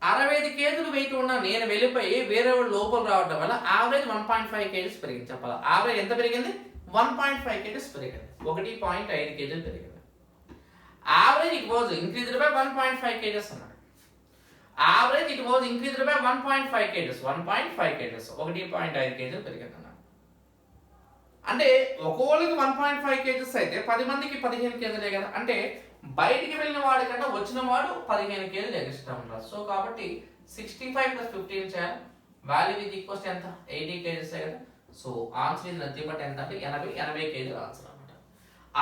65 kg వెయిట్ ఉన్న నేను వెళ్ళిపోయి వేరే వాళ్ళు లోపల రావడం వల్ల యావరేజ్ 1.5 kg పెరిగింది. చెప్పాలి యావరేజ్ ఎంత పెరిగింది 1.5 కేజీస్ పెరిగింది, 1.5 కేజీలు పెరిగింది. Average it was increased by 1.5 kgs అన్నాడు. Average it was increased by 1.5 kgs, 1.5 kgs, 1.5 కేజీలు పెరిగింది అన్నాడు. అంటే ఒక్కోళ్ళకి 1.5 కేజీస్ అయితే 10 మందికి 15 కేజీలే కదా. అంటే బయటికి వెళ్ళిన వాడికంటే వచ్చిన వాడు 15 కేజీలు ఎక్స్ట్రా ఉంటారు. సో కాబట్టి 65 + 15 చేయాలి. వాల్యూ ఈజ్ ఈక్వల్స్ ఎంత, 80 కేజీస్ కదా. So answer is nothing but ఎంత అంటే 80 కేజీలు ఆన్సర్ అనమాట.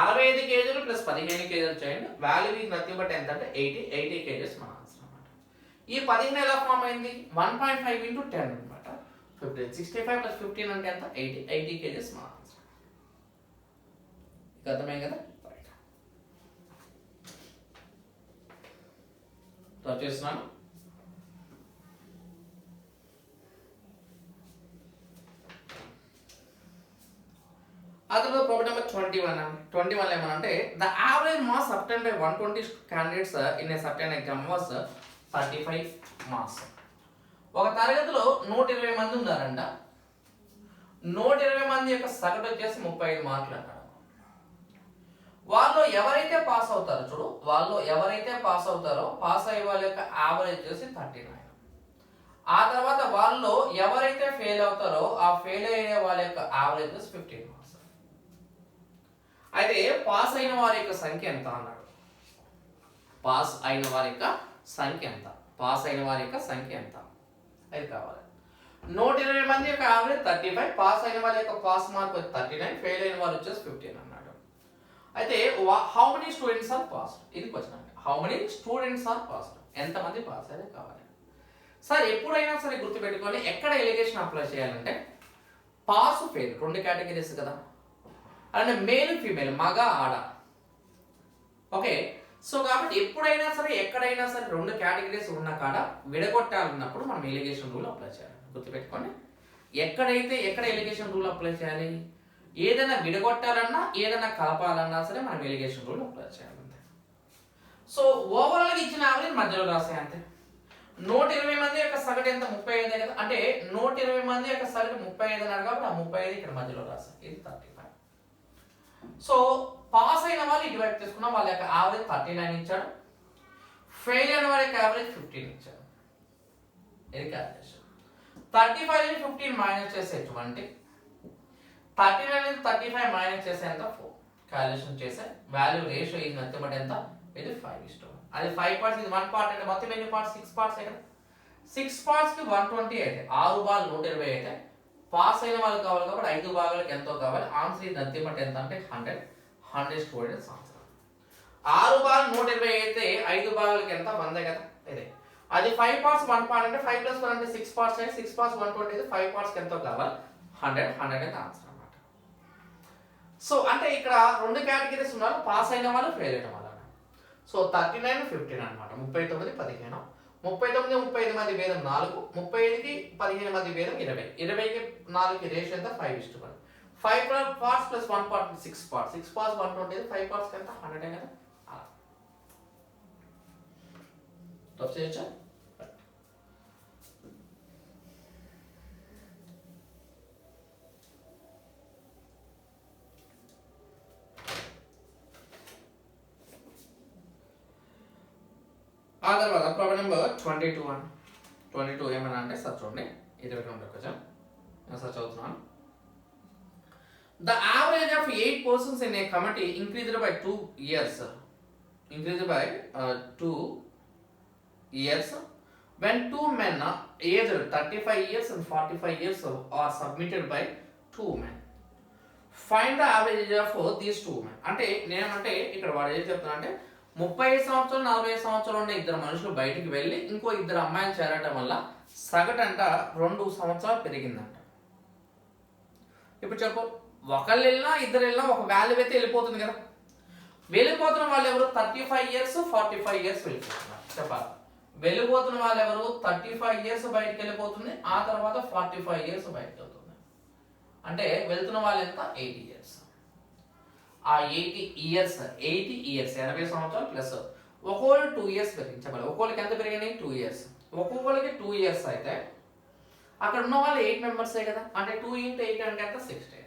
65 కేజీలు ప్లస్ 15 కేజీలు చేయండి. వాల్యూ ఈజ్ నథింగ్ బట్ ఎంత అంటే 80 కేజీస్ మన ఆన్సర్ అనమాట. ఈ 15 ఎలా ఫామ్ అయింది, 1.5 × 10 అనమాట. 65 + 15 అంటే ఎంత, 80 కేజీస్ మన ఆన్సర్. అర్థమైంది కదా. రైట్ చేస్తున్నాను. అతను ప్రాబ్లం నెంబర్ 21 అండి. 21 ఏమనంటే the average marks obtained by 120 candidates in a certain exam was 35 marks. ఒక తరగతిలో 120 మంది ఉన్నారంట. 120 మంది యొక్క సగటు వచ్చేసి 35 మార్కులు అన్నాడు. వాళ్ళు ఎవరైతే పాస్ అవుతారో చూడు, వాళ్ళు ఎవరైతే పాస్ అవుతారో పాస్ అయ్యే వాళ్ళ యొక్క యావరేజ్ వచ్చేసి 39. ఆ తర్వాత వాళ్ళు ఎవరైతే ఫెయిల్ అవుతారో ఆ ఫెయిల్ అయ్యే వాళ్ళ యొక్క యావరేజ్ 15 మార్క్స్. అయితే పాస్ అయిన వారి యొక్క సంఖ్య ఎంత అన్నాడు. పాస్ అయిన వారి యొక్క సంఖ్య ఎంత, పాస్ అయిన వారి యొక్క సంఖ్య ఎంత అది కావాలి. 120 మంది యొక్క యావరేజ్ 35, పాస్ అయిన వాళ్ళ యొక్క పాస్ మార్క్ 39, ఫెయిల్ అయిన వారు వచ్చేసి 15 అన్నాడు. అయితే how many students are passed, ఇది క్వశ్చన్ అండి. How many students are passed, ఎంతమంది పాస్ అయ్యారు కావాలి. సార్ ఎప్పుడైనా సరే గుర్తుపెట్టుకొని ఎక్కడ ఎలిగేషన్ అప్లై చేయాలంటే పాస్ ఫెయిల్ 2 కేటగిరీస్ కదా, అంటే మేల్ ఫీమేల్, మగ ఆడ. ఓకే, సో కాబట్టి ఎప్పుడైనా సరే ఎక్కడైనా సరే 2 కేటగిరీస్ ఉన్న కాడ విడగొట్టాలన్నప్పుడు మనం ఎలిగేషన్ రూల్ అప్లై చేయాలి. గుర్తుపెట్టుకోండి, ఎక్కడ ఎలిగేషన్ రూల్ అప్లై చేయాలి, ఏదైనా విడగొట్టాలన్నా ఏదైనా కలపాలన్నా సరే మనం ఎలిగేషన్ రూల్ అప్లై చేయాలి. సో ఓవరాల్గా ఇచ్చిన యావరేజ్ మధ్యలో రాసాయి అంతే. 120 మంది యొక్క సగటు ఎంత, 35 కదా. అంటే 120 మంది యొక్క సగటు 35 అన్నారు కాబట్టి ఆ 35 ఇక్కడ మధ్యలో రాసాయి, ఇది 35. సో పాస్ అయిన వాళ్ళు ఇటువైపు తీసుకున్నాం, వాళ్ళ యొక్క యావరేజ్ 39 ఇచ్చాడు. ఫెయిల్ అయిన వారి యొక్క యావరేజ్ 15 ఇచ్చాడు. ఇది క్యాలిక్యులేషన్. 35 ని 15 మైనస్ చేసే 20, 39 నుంచి 35 మైనస్ చేసే ఎంత 4. క్యాలిక్యులేషన్ చేసే వాల్యూ రేషియో ఇది నథింగ్ బట్ ఎంత, ఇది 5:1. అది 5 పార్ట్స్, ఇది 1 పార్ట్. అంటే మొత్తం ఎన్ని పార్ట్స్, 6 పార్ట్స్ కదా. 6 పార్ట్స్ కి 120 అయితే 6 బాల్ 120 అయితే పాస్ అయిన వాళ్ళు కావాలి కాబట్టి 5 భాగాలకు ఎంతో కావాలి. ఆన్సర్ ఇది నథింగ్ బట్ ఎంత అంటే 100 స్టూడెంట్స్ ఆన్సర్. 6 బాల్ 120 అయితే 5 భాగాలకు ఎంత, 100 కదా. ఇదే అది 5 పార్ట్స్ 1 పార్ట్ అంటే 5 + 1 అంటే 6 పార్ట్స్ అయితే 6 పార్ట్స్ 120 అయితే 5 పార్ట్స్ కి ఎంతో కావాలి, 100 అయితే ఆన్సర్. సో అంటే ఇక్కడ 2 కేటగిరీస్ ఉన్నారు, పాస్ అయిన వాళ్ళు ఫెయిల్ అయిన వాళ్ళు. సో 39 15 అనమాట. 39 15, 39 35 మంది భేదం 4, 35కి 15 మంది భేదం 20, 20కి 4కి రేషియో ఎంత 5:1. 5 parts plus 1 part 6 parts, 6 parts 120, 5 parts ఎంత 100 కదా. అలా చేయొచ్చా. ఆ తర్వాత ప్రాబ్లం నెంబర్ 22 ఏమన్నా అంటే సార్ చూడండి, 22 క్వశ్చన్ సార్ చదువుతున్నాను. The average of 8 persons in a committee increased by 2 years. When 2 men aged 35 years and 45 years are submitted by 2 men. Find the average age of these 2 men. అంటే నేనేమంటే ఇక్కడ వాడు ఏం చెప్తున్నా అంటే 30 సంవత్సరాలు 40 సంవత్సరాలు ఉన్న 2 మనుషులు బయటికి వెళ్ళి ఇంకో 2 అమ్మాయిలు చేరటం వల్ల సగటంట 2 సంవత్సరాలు పెరిగిందంట. ఇప్పుడు చెప్పు, ఒకళ్ళు వెళ్ళినా 2 వెళ్ళినా ఒక వాల్యూ అయితే వెళ్ళిపోతుంది కదా. వెళ్ళిపోతున్న వాళ్ళు ఎవరు, 35 years 45 years వెళ్ళిపోతున్నారు. చెప్పాలి, వెళ్ళిపోతున్న వాళ్ళు ఎవరు, 35 years బయటికి వెళ్ళిపోతుంది, ఆ తర్వాత 45 years బయటకు వెళ్తుంది. అంటే వెళ్తున్న వాళ్ళు ఎంత, 80 years. ఆ 80 years 80 సంవత్సరాలు ప్లస్ ఒక్కొక్కరు 2 years పెరిగింది. చెప్పాలి, ఒక్కొక్కరికి ఎంత పెరిగినాయి, 2 years. ఒక్కొక్కరికి 2 years అయితే అక్కడ ఉన్న వాళ్ళు 8 members కదా. అంటే 2 × 8 అంటే ఎంత, 60.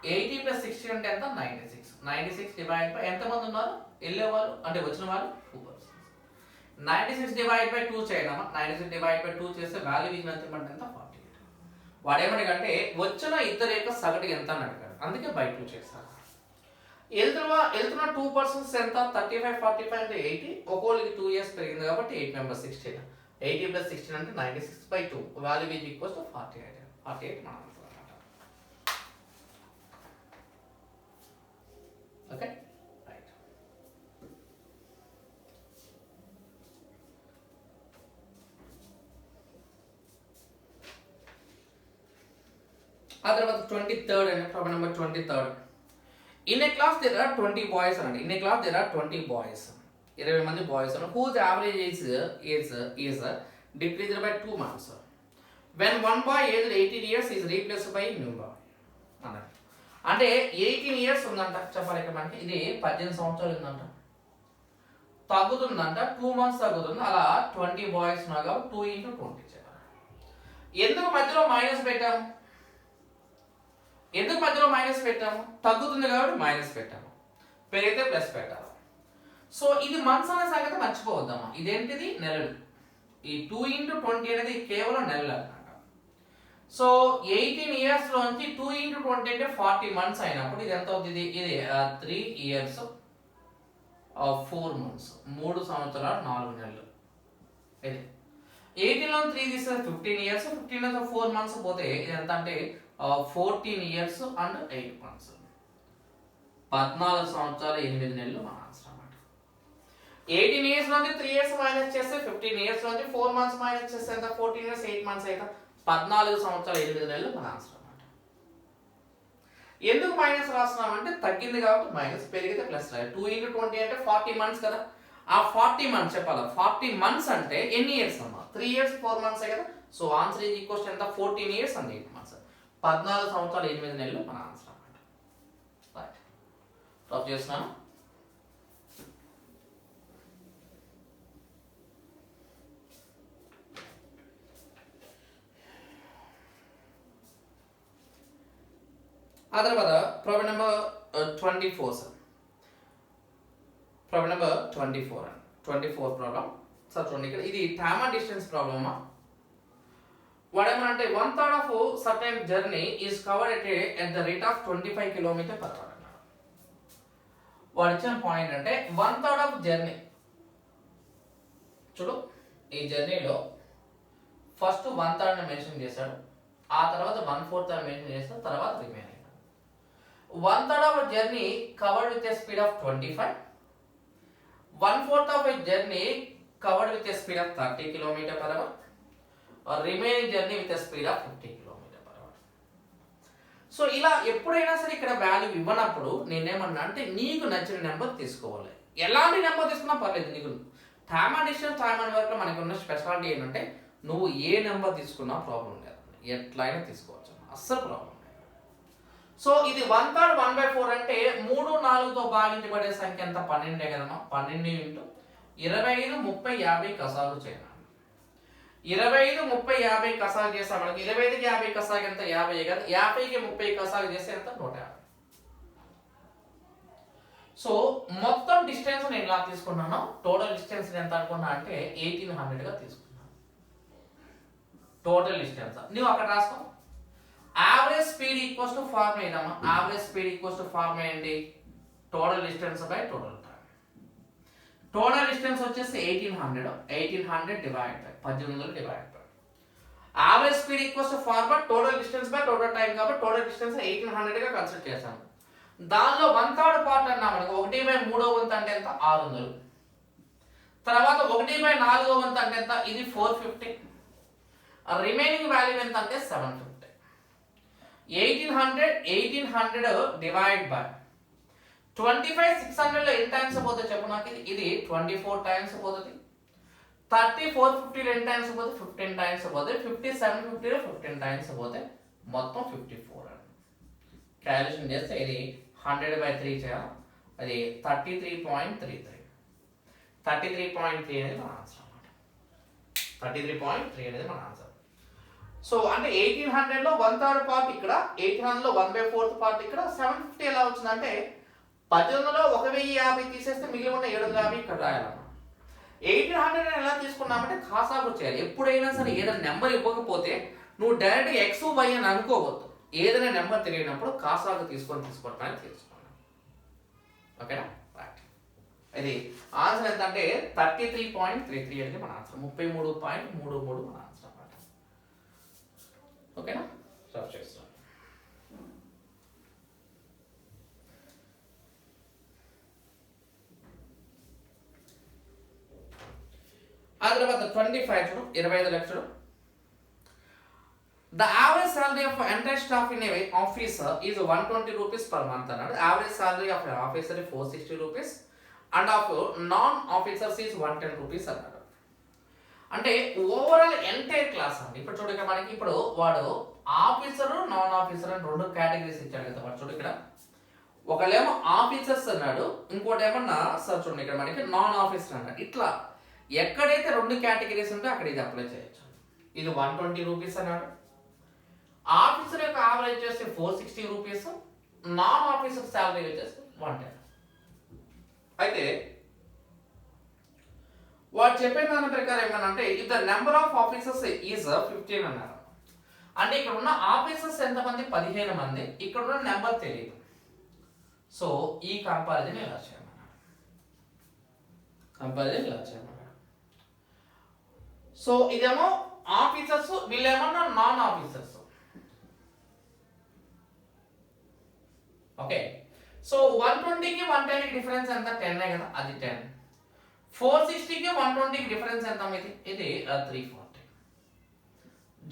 80 ప్లస్ 16 అంటే ఎంత 96. 96 డివైడ్ బై ఎంతమంది ఉన్నారు వెళ్ళేవాళ్ళు అంటే వచ్చిన వాళ్ళు 2 పర్సన్స్. 96 డివైడ్ బై 2 చేయడమా, 96 డివైడ్ బై 2 చేస్తే వాల్యూ ఇచ్చిన ఎంత 48. వాడేమడిగంటే వచ్చిన ఇద్దరు యొక్క సగటు ఎంత అని అడిగాడు, అందుకే బై 2 చేశారు. వెళ్తున్న 2 పర్సన్స్ ఎంత 35 45 అంటే 80, ఒక్కోళ్ళకి 2 ఇయర్స్ పెరిగింది కాబట్టి 8 మెంబర్స్ 16. 80 ప్లస్ 16 అంటే 96 by 2, value is equals to 48. 48 మన ఆన్సర్ అన్నమాట. Okay right. ఆ తర్వాత 23rd అండి, problem number 23rd. In a class there are 20 boys and in a class there are 20 boys. 20 మంది boys whose average is decreased by 2 months. When one boy aged 18 years is replaced by new boy. అంటే 18 years ఉందంట చెప్పాలి ఇక్కడ మనకి, ఇది 18 సంవత్సరాలు ఉందంట, తగ్గుతుందంట 2 months తగ్గుతుంది, అలా 20 బాయ్స్ ఉన్నాగా 2 into 20 చెప్పాలి. ఎందుకు మధ్యలో మైనస్ పెట్టాము, తగ్గుతుంది కాబట్టి మైనస్ పెట్టాము, పెరిగితే ప్లస్ పెట్టాము. సో ఇది మంత్స్ అనే సంగతి మర్చిపోవద్దమ్మా, ఇదేంటిది నెలలు. ఈ 2 into 20 అనేది కేవలం నెలలు అన్నమాట. సో 18 ఇయర్స్ లోంచి 2 into 20 అంటే 40 months అయినప్పుడు ఇది ఎంత అవుతుంది, ఇది 3 years 4 months, 3 సంవత్సరాలు 4 నెలలు. ఇది 18 లో 3 తీస్తే 15 years, 15 లో 4 months పోతే ఇది ఎంత అంటే 14 years and 8 months, 14 సంవత్సరాలు 8 నెలలు మన ఆన్సర్ అన్నమాట. 18 ఇయర్స్ నుంచి 3 years మైనస్ చేస్తే 15 ఇయర్స్ నుంచి 4 months మైనస్ చేస్తే ఎంత 14 years 8 months అయితే 14 సంవత్సరాలు 8 నెలలు మన ఆన్సర్ అన్నమాట. ఎందుకు మైనస్ రాస్తున్నామంటే తగ్గింది కాబట్టి మైనస్, పెరిగితే ప్లస్ రాయాలి. 2 into 20 అంటే 40 months కదా, ఆ 40 months చెప్పాలా, 40 months అంటే ఎన్ని ఇయర్స్ అమ్మా, 3 years 4 months కదా. సో ఆన్సర్ ఈజ్ ఈక్వల్స్ ఎంత 14 years and 8 months, 14 సంవత్సరాలు 8 నెలలు మన ఆన్సర్ అన్నమాట. రైట్, డ్రాప్ చేస్తున్నాను. ఆ తర్వాత problem number 24 sir, problem number 24 problem sir. చూడండి ఇక్కడ ఇది టైమ్ అండ్ డిస్టెన్స్ ప్రాబ్లమా. వాడేమనంటే 1/3 of certain journey is covered at the rate of 25 km/h అన్నాడు. వాడు ఇచ్చిన పాయింట్ అంటే 1/3 of జర్నీ, చూడు ఈ జర్నీలో ఫస్ట్ 1/3 మెన్షన్ చేశాడు, ఆ తర్వాత 1/4 మెన్షన్ చేస్తాడు, తర్వాత remaining. 1/3 of a journey covered with a speed of 25, 1/4 of a journey covered with a speed of 30 km/h, or remaining journey with a speed of 50 km/h. So ఇలా ఎప్పుడైనా సరే ఇక్కడ వాల్యూ ఇవ్వనప్పుడు నేనేమన్నా అంటే నీకు నచ్చిన నెంబర్ తీసుకోవాలి. ఎలాంటి నెంబర్ తీసుకున్నా పర్లేదు, నీకు time and distance time and work లో మనకు ఉన్న స్పెషాలిటీ ఏంటంటే నువ్వు ఏ నెంబర్ తీసుకున్నా ప్రాబ్లం లేదు, ఎట్లయినా తీసుకోవచ్చు, అస్సలు ప్రాబ్లం లేదు. సో ఇది 1/3 1/4 అంటే 3 4తో భాగించబడే సంఖ్య ఎంత 12 కదమ్మా. 12 into 25 30 50 కసాలు చేయాలి. 25 30 50 కసాలు చేస్తే మనకి 25కి 50 కసాలు ఎంత 50 కదా, 50కి 30 కసాలు చేస్తే ఎంత 150. సో మొత్తం డిస్టెన్స్ నేను ఇలా తీసుకున్నాను, టోటల్ డిస్టెన్స్ ఎంత అనుకున్నా అంటే 1800 గా తీసుకున్నాను. టోటల్ డిస్టెన్స్ నువ్వు అక్కడ రాసుకో. Average speed equals to formula ఏదమ్మా, average speed equals to formula ఏంటి, total distance by total time. Total distance వచ్చేసి 1800 divide by 1800 divide by average speed equals to formula total distance by total time, కాబట్టి total distance 1800 గా consider చేశాను. దానిలో 1/3 part అన్నా మనకు 1/3 వంతు అంటే ఎంత 600, తర్వాత 1/4 వంతు అంటే ఎంత ఇది 450, రిమైనింగ్ వాల్యూ ఎంత అంటే 750. 1800 డివైడ్ బై 25 600 లో ఎన్ని టైమ్స్ పోతే చెప్పు నాకు, ఇది 24 టైమ్స్ పోతుంది. 30 450 లో ఎన్ని టైమ్స్ పోతే 15 టైమ్స్ పోతే, 50 750 లో 15 టైమ్స్ పోతే మొత్తం 54 అని క్యాలిక్యులేషన్ చేస్తే ఇది 100/3 చేయాలి, అది 33.33. 33.3 అనేది మన ఆన్సర్ అన్నమాట. 33.3 అనేది మన ఆన్సర్. సో అంటే 1800లో 1/3 పార్ట్ ఇక్కడ, 1800లో 1/4 పార్ట్ ఇక్కడ, 750 ఎలా వచ్చిందంటే 1800లో 1050 తీసేస్తే మిగిలి ఉన్న 750 ఇక్కడ రాయాలన్నమాట. 1800 ఎలా తీసుకున్నామంటే కాసాగు చేయాలి. ఎప్పుడైనా సరే ఏదైనా నెంబర్ ఇవ్వకపోతే నువ్వు డైరెక్ట్ ఎక్స్ వై అని అనుకోవద్దు. ఏదైనా నెంబర్ తెలియనప్పుడు కాసాగు తీసుకోవడానికి తెలుసుకోవాలి. ఓకేనా? రైట్. ఇది ఆన్సర్ ఎంత అంటే 33.33 అనేది మన ఆన్సర్. 33.33 మన ఆన్సర్ అన్నమాట. ఓకేనా? సర్చ్ చేస్తాం. ఆ తర్వాత 25 చూడు, 25 లక్షలు. The average salary of entire staff in a office is 120 rupees per month అన్నాడు. Average salary of an officer is 460 rupees and of non-officers is 110 rupees అన్నాడు. అంటే ఓవరాల్ ఎంటైర్ క్లాస్ అండి. ఇప్పుడు చూడు ఇక్కడ మనకి ఇప్పుడు వాడు ఆఫీసర్ నాన్ ఆఫీసర్ అని రెండు కేటగిరీస్ ఇచ్చాడు కదా. వాడు చూడు ఇక్కడ ఒకళ్ళేమో ఆఫీసర్స్ అన్నాడు, ఇంకోటి ఏమన్నా సార్ చూడండి ఇక్కడ మనకి నాన్ ఆఫీసర్ అన్నాడు. ఇట్లా ఎక్కడైతే రెండు కేటగిరీస్ ఉంటే అక్కడ ఇది అప్లై చేయొచ్చు. ఇది 120 రూపీస్ అన్నాడు. ఆఫీసర్ యొక్క యావరేజ్ వచ్చేసి 460 రూపీస్, నాన్ ఆఫీసర్ శాలరీ వచ్చేసి 110. అయితే వాడు చెప్పే దాని ప్రకారం ఏమన్నా if the number of officers is 15 అన్నారు. అంటే ఇక్కడ ఉన్న ఆఫీసర్స్ ఎంతమంది? 15 మంది. ఇక్కడ ఉన్న నెంబర్ తెలియదు. సో ఈ కంపారిజన్ ఇలా చేయమన్నాడు. సో ఇదేమో ఆఫీసర్స్, వీళ్ళేమన్నా నాన్ ఆఫీసర్స్. ఓకే. సో 120కి 110కి డిఫరెన్స్ ఎంత? 10 కదా, అది 10. 460కి 120కి డిఫరెన్స్ ఎంత? ఇది 340.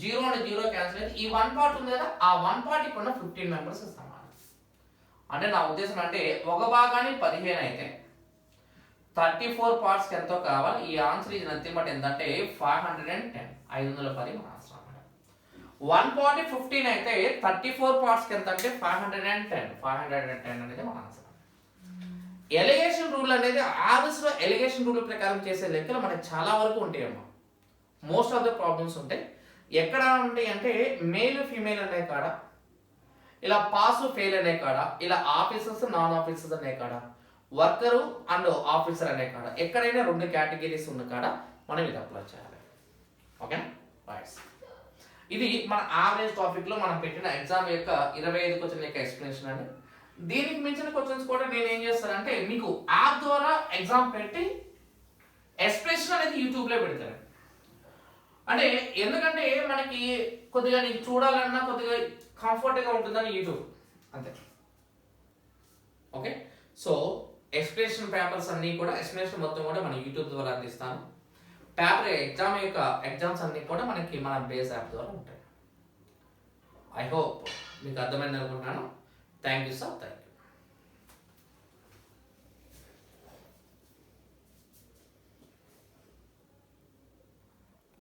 0 and 0 క్యాన్సిల్ అయితే ఈ 1 పార్ట్ ఉంది కదా, ఆ 1 పార్ట్ ఇక్కడ 15 మెంబర్స్ ఇస్తాం. అంటే నా ఉద్దేశం అంటే ఒక భాగాన్ని 15 అయితే 34 పార్ట్స్కి ఎంతో కావాలి. ఈ ఆన్సర్ ఇది నథింగ్ బట్ ఎంతంటే 510. 510 మన ఆన్సర్ అన్నమాట. 1 పార్ట్ 15 అయితే 34 పార్ట్స్కి ఎంత అంటే 510. 510 అనేది మన ఆన్సర్. ఎలిగేషన్ రూల్ అనేది ఆర్ఎస్లో ఎలిగేషన్ రూల్ ప్రకారం చేసే లెక్కలు మనకి చాలా వరకు ఉంటాయమ్మా. మోస్ట్ ఆఫ్ ద ప్రాబ్లమ్స్ ఉంటాయి. ఎక్కడ ఉంటాయి అంటే మేల్ ఫీమేల్ అనే కాడ, ఇలా పాస్ ఫెయిల్ అనే కాడ, ఇలా ఆఫీసర్స్ నాన్ ఆఫీసర్స్ అనే కాడ, వర్కరు అండ్ ఆఫీసర్ అనే కాడ, ఎక్కడైనా రెండు కేటగిరీస్ ఉన్న కాడ మనం ఇది అప్లై చేయాలి. ఓకేనా? రైట్. ఇది మన యావరేజ్ టాపిక్ లో మనం పెట్టిన ఎగ్జామ్ యొక్క 25 క్వశ్చన్ యొక్క ఎక్స్ప్లెనేషన్ అండి. దీనికి మించిన క్వశ్చన్స్ కూడా నేను ఏం చేస్తానంటే మీకు యాప్ ద్వారా ఎగ్జామ్ పెట్టి ఎక్స్ప్లెనేషన్ అనేది యూట్యూబ్ లో పెడతాను. అంటే ఎందుకంటే మనకి కొద్దిగా నీకు చూడాలన్నా కొద్దిగా కంఫర్ట్గా ఉంటుందని యూట్యూబ్ అంతే. ఓకే. సో ఎక్స్ప్లెనేషన్ పేపర్స్ అన్నీ కూడా ఎక్స్ప్లెనేషన్ మొత్తం కూడా మన యూట్యూబ్ ద్వారా అందిస్తాను. పేపర్ ఎగ్జామ్స్ అన్నీ కూడా మనకి మన బేస్ యాప్ ద్వారా ఉంటాయి. ఐ హోప్ మీకు అర్థమైంది అనుకుంటున్నాను. Thank you sir. Thank you.